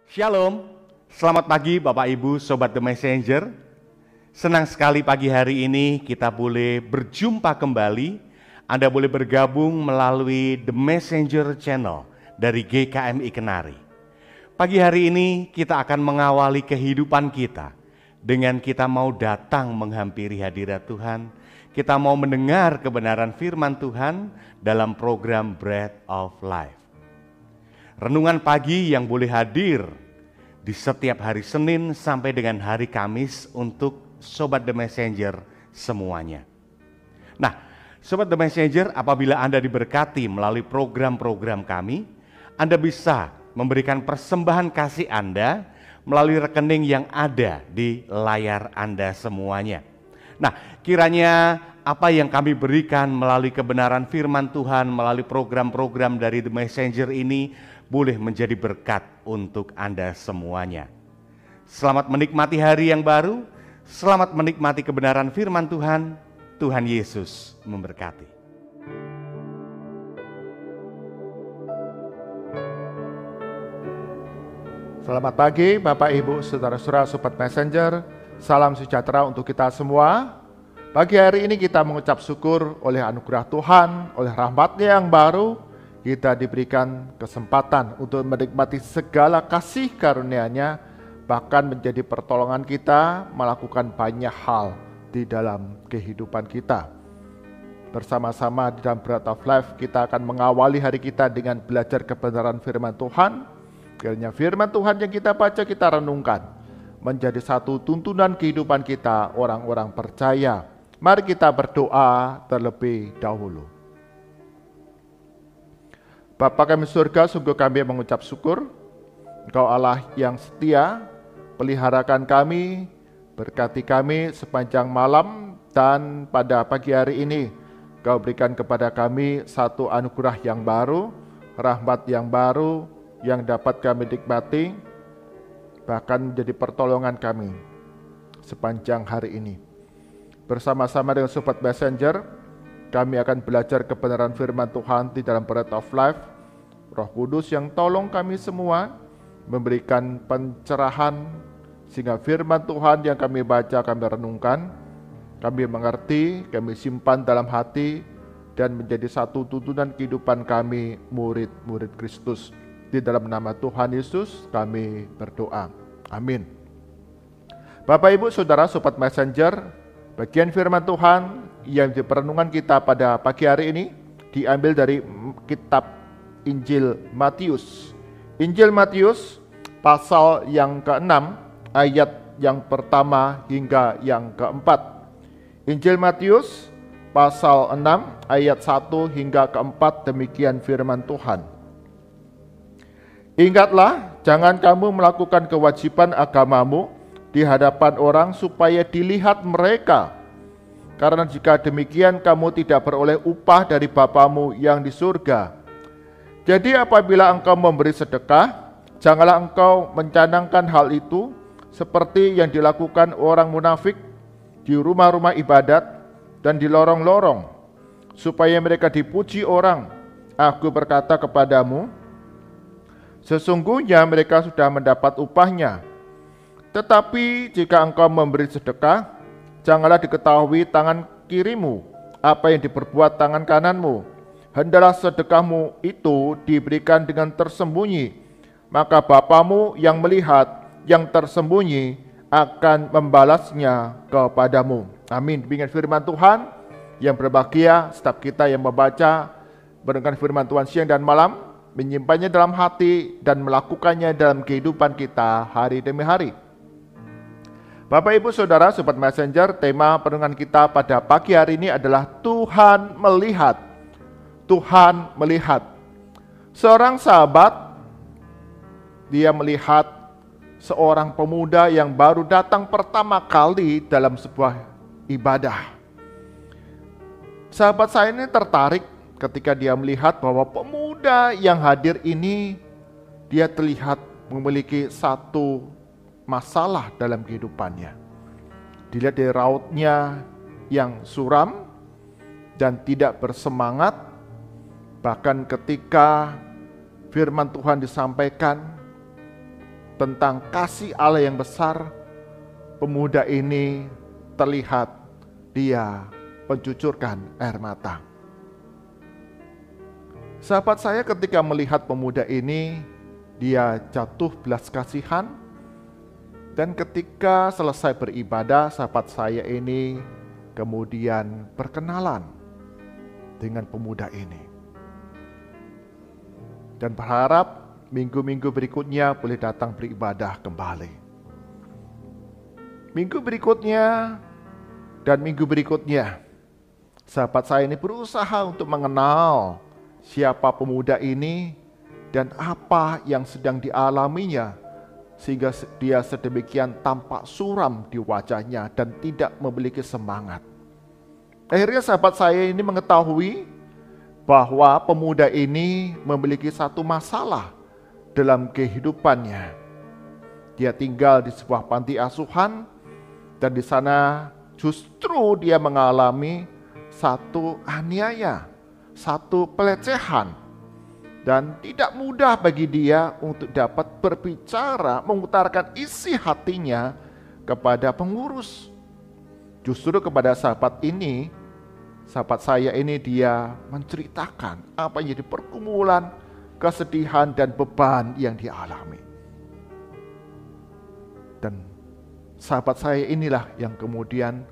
Shalom, selamat pagi Bapak Ibu Sobat The Messenger. Senang sekali pagi hari ini kita boleh berjumpa kembali. Anda boleh bergabung melalui The Messenger Channel dari GKMI Kenari. Pagi hari ini kita akan mengawali kehidupan kita dengan kita mau datang menghampiri hadirat Tuhan. Kita mau mendengar kebenaran firman Tuhan dalam program Bread of Life. Renungan pagi yang boleh hadir di setiap hari Senin sampai dengan hari Kamis untuk Sobat The Messenger semuanya. Nah, Sobat The Messenger, apabila Anda diberkati melalui program-program kami, Anda bisa memberikan persembahan kasih Anda melalui rekening yang ada di layar Anda semuanya. Nah, kiranya apa yang kami berikan melalui kebenaran firman Tuhan, melalui program-program dari The Messenger ini boleh menjadi berkat untuk Anda semuanya. Selamat menikmati hari yang baru, selamat menikmati kebenaran firman Tuhan. Tuhan Yesus memberkati. Selamat pagi Bapak Ibu Saudara-saudara Sobat Messenger. Salam sejahtera untuk kita semua. Pagi hari ini kita mengucap syukur oleh anugerah Tuhan, oleh rahmat-Nya yang baru, kita diberikan kesempatan untuk menikmati segala kasih karunia-Nya, bahkan menjadi pertolongan kita melakukan banyak hal di dalam kehidupan kita. Bersama-sama di dalam Bread of Life kita akan mengawali hari kita dengan belajar kebenaran firman Tuhan. Kiranya firman Tuhan yang kita baca, kita renungkan, menjadi satu tuntunan kehidupan kita orang-orang percaya. Mari kita berdoa terlebih dahulu. Bapa kami surga, sungguh kami mengucap syukur. Engkau Allah yang setia, peliharakan kami, berkati kami sepanjang malam, dan pada pagi hari ini Engkau berikan kepada kami satu anugerah yang baru, rahmat yang baru, yang dapat kami nikmati, bahkan menjadi pertolongan kami sepanjang hari ini. Bersama-sama dengan Sobat Messenger, kami akan belajar kebenaran firman Tuhan di dalam Bread of Life. Roh Kudus yang tolong kami semua memberikan pencerahan, sehingga firman Tuhan yang kami baca, kami renungkan, kami mengerti, kami simpan dalam hati, dan menjadi satu tuntunan kehidupan kami murid-murid Kristus. Di dalam nama Tuhan Yesus kami berdoa. Amin. Bapak Ibu Saudara Sobat Messenger, bagian firman Tuhan yang di perenungan kita pada pagi hari ini diambil dari kitab Injil Matius. Injil Matius pasal yang ke-6 ayat yang pertama hingga yang ke-4. Injil Matius pasal 6 ayat 1 hingga ke-4, demikian firman Tuhan. Ingatlah, jangan kamu melakukan kewajiban agamamu di hadapan orang supaya dilihat mereka. Karena jika demikian kamu tidak beroleh upah dari Bapamu yang di surga. Jadi apabila engkau memberi sedekah, janganlah engkau mencanangkan hal itu seperti yang dilakukan orang munafik di rumah-rumah ibadat dan di lorong-lorong, supaya mereka dipuji orang. Aku berkata kepadamu, sesungguhnya mereka sudah mendapat upahnya. Tetapi jika engkau memberi sedekah, janganlah diketahui tangan kirimu apa yang diperbuat tangan kananmu. Hendaklah sedekahmu itu diberikan dengan tersembunyi, maka Bapamu yang melihat yang tersembunyi akan membalasnya kepadamu. Amin. Demikian firman Tuhan. Yang berbahagia setiap kita yang membaca, mendengar firman Tuhan siang dan malam, menyimpannya dalam hati dan melakukannya dalam kehidupan kita hari demi hari. Bapak Ibu Saudara Sobat Messenger, tema perenungan kita pada pagi hari ini adalah Tuhan melihat. Tuhan melihat. Seorang sahabat, dia melihat seorang pemuda yang baru datang pertama kali dalam sebuah ibadah. Sahabat saya ini tertarik ketika dia melihat bahwa pemuda yang hadir ini, dia terlihat memiliki satu masalah dalam kehidupannya. Dilihat dari rautnya yang suram dan tidak bersemangat. Bahkan ketika firman Tuhan disampaikan, tentang kasih Allah yang besar, pemuda ini terlihat dia mencucurkan air mata. Sahabat saya, ketika melihat pemuda ini, dia jatuh belas kasihan. Dan ketika selesai beribadah, sahabat saya ini kemudian berkenalan dengan pemuda ini. Dan berharap minggu-minggu berikutnya boleh datang beribadah kembali. Minggu berikutnya dan minggu berikutnya, sahabat saya ini berusaha untuk mengenal siapa pemuda ini dan apa yang sedang dialaminya, sehingga dia sedemikian tampak suram di wajahnya dan tidak memiliki semangat. Akhirnya sahabat saya ini mengetahui bahwa pemuda ini memiliki satu masalah dalam kehidupannya. Dia tinggal di sebuah panti asuhan dan di sana justru dia mengalami satu aniaya, satu pelecehan, dan tidak mudah bagi dia untuk dapat berbicara, mengutarakan isi hatinya kepada pengurus. Justru kepada sahabat saya ini dia menceritakan apa yang jadi pergumulan, kesedihan dan beban yang dia alami. Dan sahabat saya inilah yang kemudian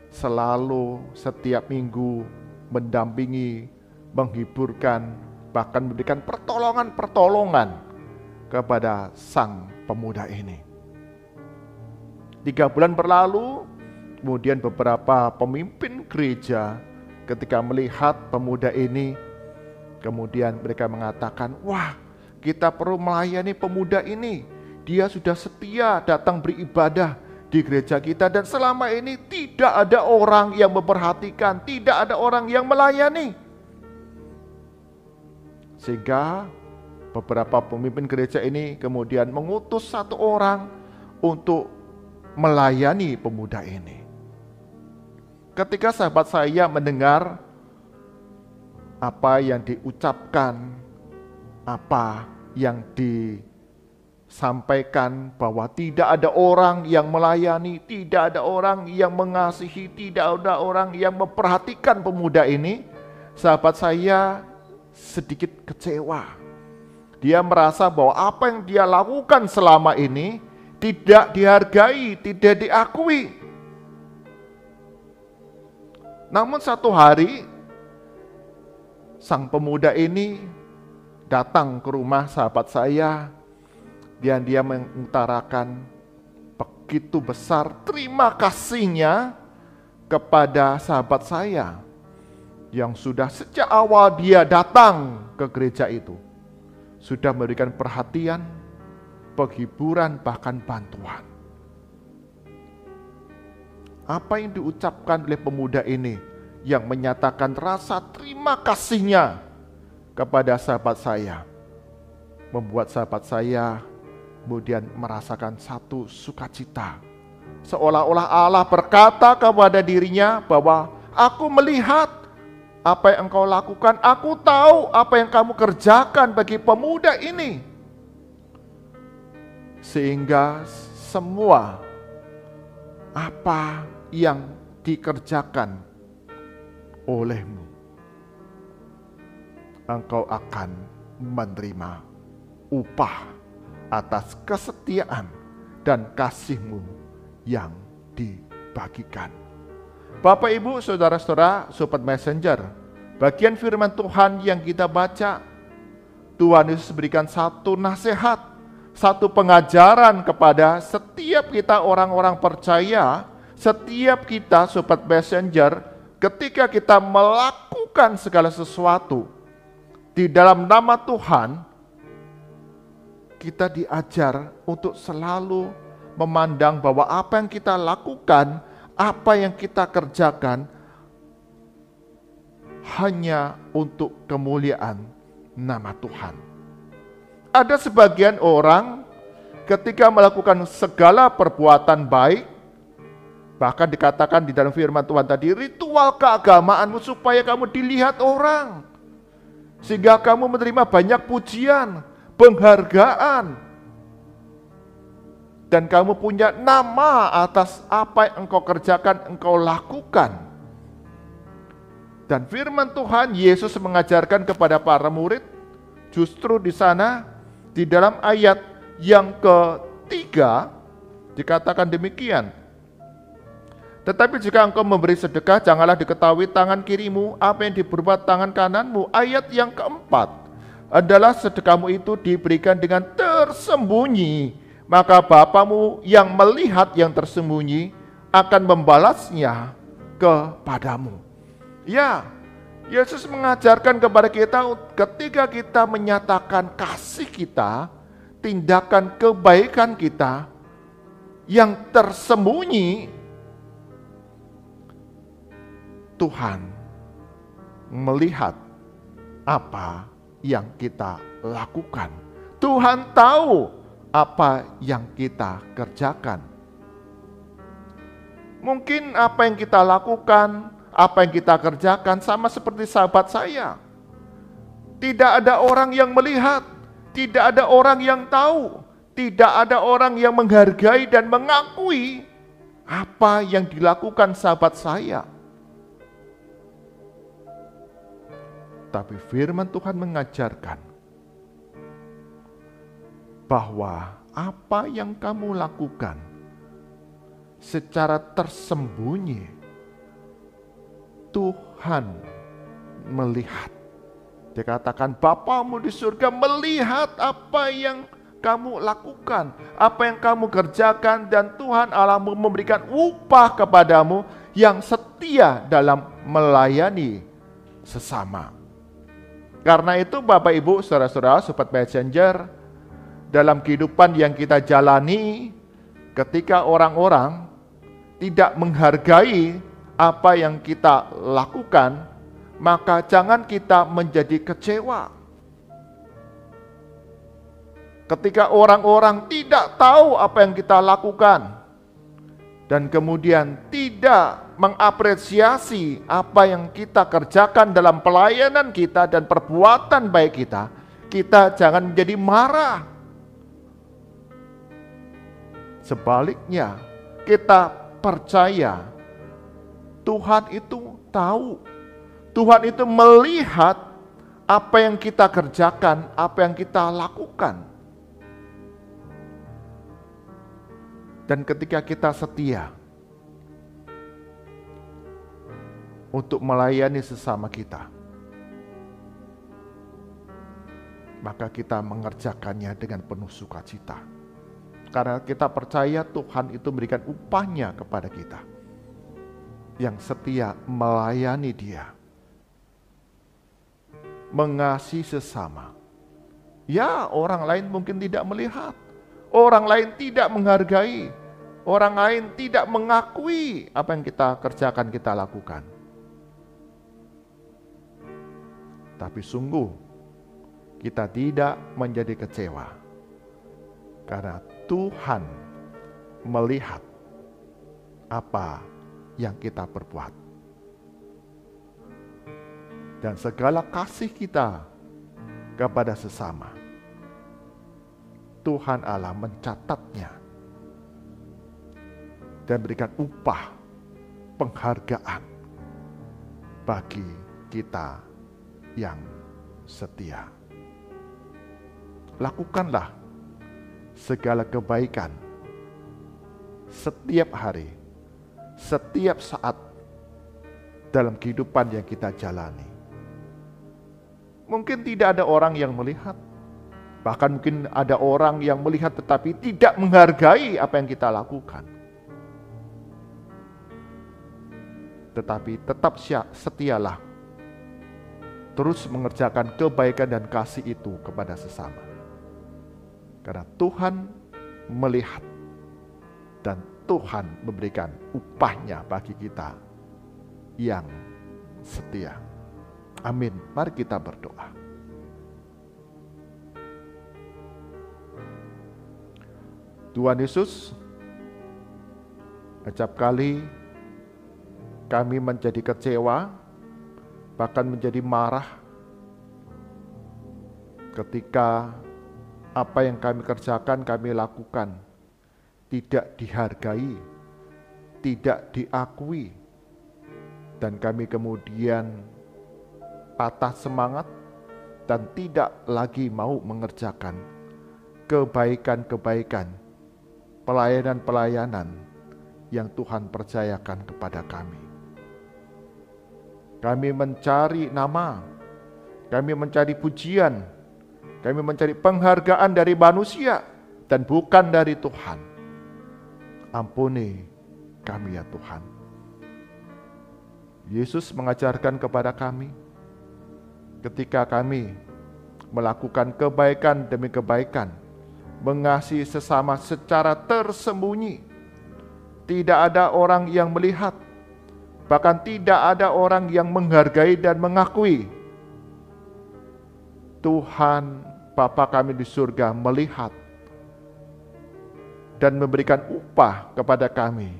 selalu setiap minggu mendampingi, menghiburkan, bahkan memberikan pertolongan kepada sang pemuda ini. 3 bulan berlalu, kemudian beberapa pemimpin gereja ketika melihat pemuda ini, kemudian mereka mengatakan, wah, kita perlu melayani pemuda ini. Dia sudah setia datang beribadah di gereja kita dan selama ini tidak ada orang yang memperhatikan, tidak ada orang yang melayani. Sehingga beberapa pemimpin gereja ini kemudian mengutus 1 orang untuk melayani pemuda ini. Ketika sahabat saya mendengar apa yang diucapkan, apa yang disampaikan, bahwa tidak ada orang yang melayani, tidak ada orang yang mengasihi, tidak ada orang yang memperhatikan pemuda ini, sahabat saya sedikit kecewa. Dia merasa bahwa apa yang dia lakukan selama ini tidak dihargai, tidak diakui. Namun satu hari, sang pemuda ini datang ke rumah sahabat saya dan dia mengutarakan begitu besar terima kasihnya kepada sahabat saya yang sudah sejak awal dia datang ke gereja itu, sudah memberikan perhatian, penghiburan, bahkan bantuan. Apa yang diucapkan oleh pemuda ini yang menyatakan rasa terima kasihnya kepada sahabat saya, membuat sahabat saya kemudian merasakan satu sukacita. Seolah-olah Allah berkata kepada dirinya bahwa aku melihat apa yang engkau lakukan, aku tahu apa yang kamu kerjakan bagi pemuda ini. Sehingga semua apa yang dikerjakan olehmu, engkau akan menerima upah atas kesetiaan dan kasihmu yang dibagikan. Bapak, Ibu, saudara-saudara, Sobat Messenger, bagian firman Tuhan yang kita baca, Tuhan Yesus berikan satu nasihat, satu pengajaran kepada setiap kita orang-orang percaya, setiap kita Sobat Messenger, ketika kita melakukan segala sesuatu di dalam nama Tuhan, kita diajar untuk selalu memandang bahwa apa yang kita lakukan, apa yang kita kerjakan hanya untuk kemuliaan nama Tuhan. Ada sebagian orang ketika melakukan segala perbuatan baik, bahkan dikatakan di dalam firman Tuhan tadi, ritual keagamaanmu supaya kamu dilihat orang, sehingga kamu menerima banyak pujian, penghargaan. Dan kamu punya nama atas apa yang engkau kerjakan, engkau lakukan. Dan firman Tuhan, Yesus mengajarkan kepada para murid, justru di sana, di dalam ayat yang ketiga, dikatakan demikian. Tetapi jika engkau memberi sedekah, janganlah diketahui tangan kirimu apa yang diperbuat tangan kananmu. Ayat yang keempat adalah sedekahmu itu diberikan dengan tersembunyi. Maka Bapamu yang melihat yang tersembunyi akan membalasnya kepadamu. Ya, Yesus mengajarkan kepada kita ketika kita menyatakan kasih kita, tindakan kebaikan kita yang tersembunyi, Tuhan melihat apa yang kita lakukan. Tuhan tahu apa yang kita kerjakan. Mungkin apa yang kita lakukan, apa yang kita kerjakan sama seperti sahabat saya. Tidak ada orang yang melihat, tidak ada orang yang tahu, tidak ada orang yang menghargai dan mengakui apa yang dilakukan sahabat saya. Tapi firman Tuhan mengajarkan bahwa apa yang kamu lakukan secara tersembunyi, Tuhan melihat. Dikatakan Bapamu di surga melihat apa yang kamu lakukan, apa yang kamu kerjakan, dan Tuhan Allahmu memberikan upah kepadamu yang setia dalam melayani sesama. Karena itu Bapak Ibu, saudara-saudara, sobat messenger, dalam kehidupan yang kita jalani, ketika orang-orang tidak menghargai apa yang kita lakukan, maka jangan kita menjadi kecewa. Ketika orang-orang tidak tahu apa yang kita lakukan, dan kemudian tidak mengapresiasi apa yang kita kerjakan dalam pelayanan kita dan perbuatan baik kita jangan menjadi marah. Sebaliknya, kita percaya Tuhan itu tahu, Tuhan itu melihat apa yang kita kerjakan, apa yang kita lakukan. Dan ketika kita setia untuk melayani sesama kita, maka kita mengerjakannya dengan penuh sukacita. Karena kita percaya Tuhan itu memberikan upahnya kepada kita yang setia melayani Dia, mengasihi sesama. Ya, orang lain mungkin tidak melihat, orang lain tidak menghargai, orang lain tidak mengakui apa yang kita kerjakan, kita lakukan. Tapi sungguh kita tidak menjadi kecewa, karena Tuhan melihat apa yang kita perbuat. Dan segala kasih kita kepada sesama, Tuhan Allah mencatatnya dan berikan upah penghargaan bagi kita yang setia. Lakukanlah segala kebaikan setiap hari, setiap saat dalam kehidupan yang kita jalani. Mungkin tidak ada orang yang melihat, bahkan mungkin ada orang yang melihat tetapi tidak menghargai apa yang kita lakukan. Tetapi tetap setialah terus mengerjakan kebaikan dan kasih itu kepada sesama. Karena Tuhan melihat dan Tuhan memberikan upahnya bagi kita yang setia. Amin. Mari kita berdoa. Tuhan Yesus, acap kali kami menjadi kecewa, bahkan menjadi marah ketika apa yang kami kerjakan, kami lakukan tidak dihargai, tidak diakui, dan kami kemudian patah semangat dan tidak lagi mau mengerjakan kebaikan-kebaikan, pelayanan-pelayanan yang Tuhan percayakan kepada kami. Kami mencari nama, kami mencari pujian, kami mencari penghargaan dari manusia dan bukan dari Tuhan. Ampuni kami ya Tuhan. Yesus mengajarkan kepada kami, ketika kami melakukan kebaikan demi kebaikan, mengasihi sesama secara tersembunyi, tidak ada orang yang melihat, bahkan tidak ada orang yang menghargai dan mengakui. Tuhan Bapa kami di surga melihat dan memberikan upah kepada kami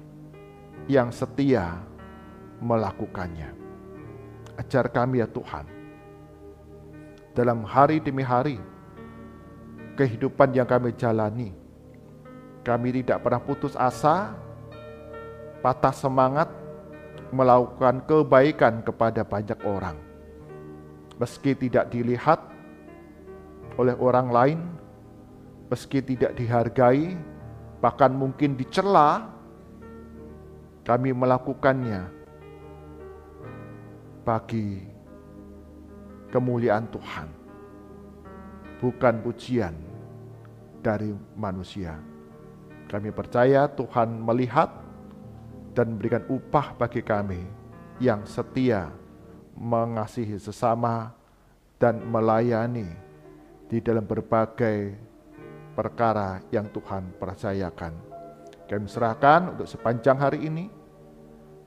yang setia melakukannya. Ajar kami ya Tuhan, dalam hari demi hari kehidupan yang kami jalani, kami tidak pernah putus asa, patah semangat melakukan kebaikan kepada banyak orang. Meski tidak dilihat oleh orang lain, meski tidak dihargai, bahkan mungkin dicela, kami melakukannya bagi kemuliaan Tuhan, bukan pujian dari manusia. Kami percaya Tuhan melihat dan memberikan upah bagi kami yang setia mengasihi sesama dan melayani di dalam berbagai perkara yang Tuhan percayakan. Kami serahkan untuk sepanjang hari ini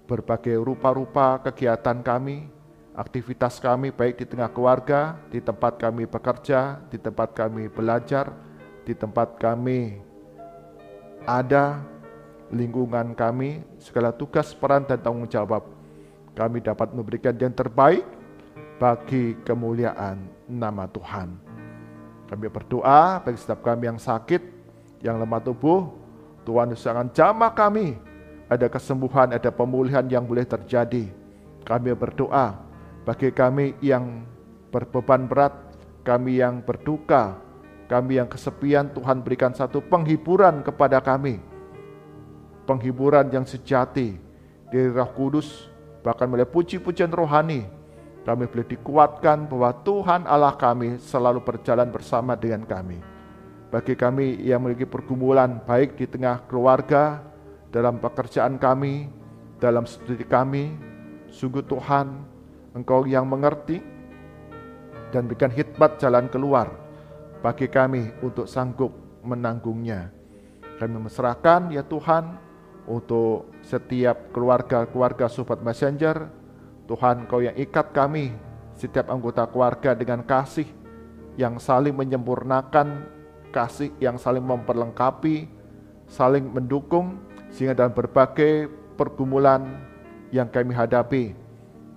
berbagai rupa-rupa kegiatan kami, aktivitas kami baik di tengah keluarga, di tempat kami bekerja, di tempat kami belajar, di tempat kami ada, lingkungan kami, segala tugas, peran, dan tanggung jawab. Kami dapat memberikan yang terbaik bagi kemuliaan nama Tuhan. Kami berdoa bagi setiap kami yang sakit, yang lemah tubuh, Tuhan Yesus akan jamah kami. Ada kesembuhan, ada pemulihan yang boleh terjadi. Kami berdoa bagi kami yang berbeban berat, kami yang berduka, kami yang kesepian, Tuhan berikan satu penghiburan kepada kami. Penghiburan yang sejati dari Roh Kudus, bahkan melalui puji-pujian rohani, kami boleh dikuatkan bahwa Tuhan Allah kami selalu berjalan bersama dengan kami. Bagi kami yang memiliki pergumulan baik di tengah keluarga, dalam pekerjaan kami, dalam studi kami, sungguh Tuhan, Engkau yang mengerti dan berikan hikmat jalan keluar bagi kami untuk sanggup menanggungnya. Kami menyerahkan ya Tuhan untuk setiap keluarga-keluarga Sobat Messenger. Tuhan, Kau yang ikat kami, setiap anggota keluarga dengan kasih yang saling menyempurnakan, kasih yang saling memperlengkapi, saling mendukung, sehingga dalam berbagai pergumulan yang kami hadapi,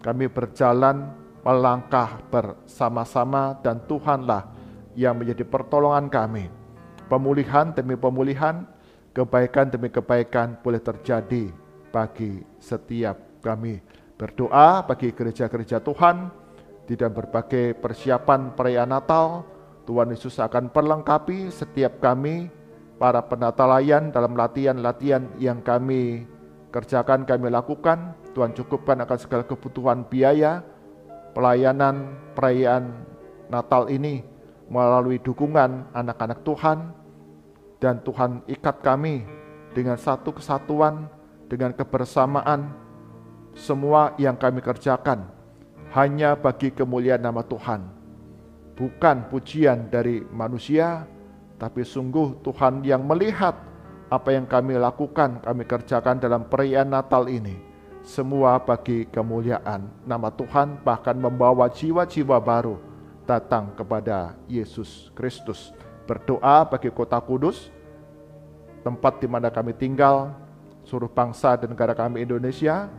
kami berjalan melangkah bersama-sama dan Tuhanlah yang menjadi pertolongan kami. Pemulihan demi pemulihan, kebaikan demi kebaikan boleh terjadi bagi setiap kami. Berdoa bagi gereja-gereja Tuhan di dalam berbagai persiapan perayaan Natal. Tuhan Yesus akan perlengkapi setiap kami, para penatalayan dalam latihan-latihan yang kami kerjakan, kami lakukan. Tuhan cukupkan akan segala kebutuhan biaya pelayanan perayaan Natal ini melalui dukungan anak-anak Tuhan. Dan Tuhan ikat kami dengan satu kesatuan, dengan kebersamaan. Semua yang kami kerjakan hanya bagi kemuliaan nama Tuhan, bukan pujian dari manusia, tapi sungguh Tuhan yang melihat apa yang kami lakukan, kami kerjakan dalam perayaan Natal ini. Semua bagi kemuliaan nama Tuhan, bahkan membawa jiwa-jiwa baru datang kepada Yesus Kristus. Berdoa bagi kota Kudus, tempat di mana kami tinggal, seluruh bangsa dan negara kami Indonesia.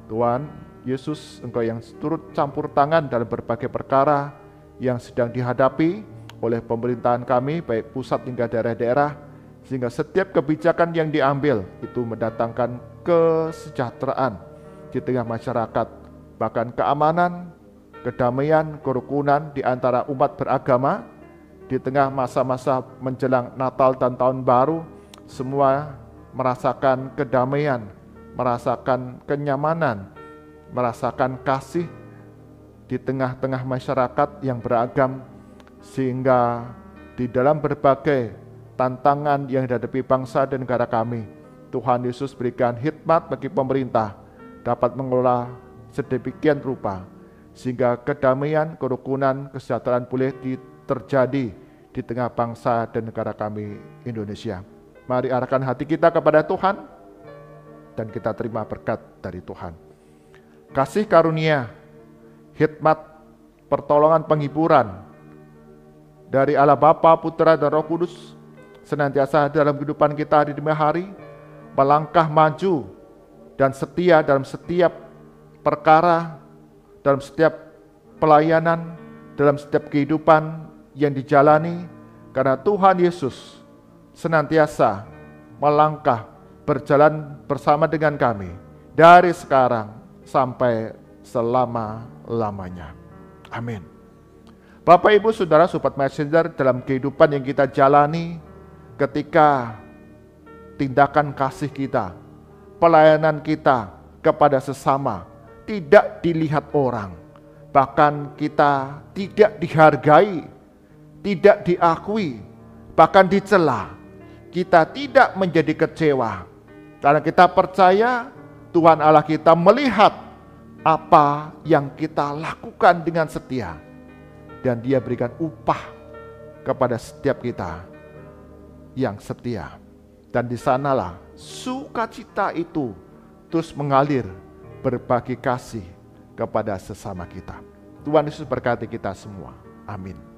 Tuhan Yesus, Engkau yang turut campur tangan dalam berbagai perkara yang sedang dihadapi oleh pemerintahan kami, baik pusat hingga daerah-daerah, sehingga setiap kebijakan yang diambil itu mendatangkan kesejahteraan di tengah masyarakat, bahkan keamanan, kedamaian, kerukunan di antara umat beragama. Di tengah masa-masa menjelang Natal dan Tahun Baru, semua merasakan kedamaian, merasakan kenyamanan, merasakan kasih di tengah-tengah masyarakat yang beragam, sehingga di dalam berbagai tantangan yang dihadapi bangsa dan negara kami, Tuhan Yesus berikan hikmat bagi pemerintah dapat mengelola sedemikian rupa, sehingga kedamaian, kerukunan, kesejahteraan boleh terjadi di tengah bangsa dan negara kami Indonesia. Mari arahkan hati kita kepada Tuhan dan kita terima berkat dari Tuhan. Kasih karunia, hikmat, pertolongan, penghiburan dari Allah Bapa, Putra, dan Roh Kudus senantiasa dalam kehidupan kita di demi hari, melangkah maju dan setia dalam setiap perkara, dalam setiap pelayanan, dalam setiap kehidupan yang dijalani, karena Tuhan Yesus senantiasa melangkah berjalan bersama dengan kami dari sekarang sampai selama-lamanya. Amin. Bapak, Ibu, Saudara, Sobat Messenger, dalam kehidupan yang kita jalani, ketika tindakan kasih kita, pelayanan kita kepada sesama tidak dilihat orang, bahkan kita tidak dihargai, tidak diakui, bahkan dicela, kita tidak menjadi kecewa, karena kita percaya Tuhan Allah kita melihat apa yang kita lakukan dengan setia, dan Dia berikan upah kepada setiap kita yang setia. Dan di sanalah sukacita itu terus mengalir berbagi kasih kepada sesama kita. Tuhan Yesus berkati kita semua. Amin.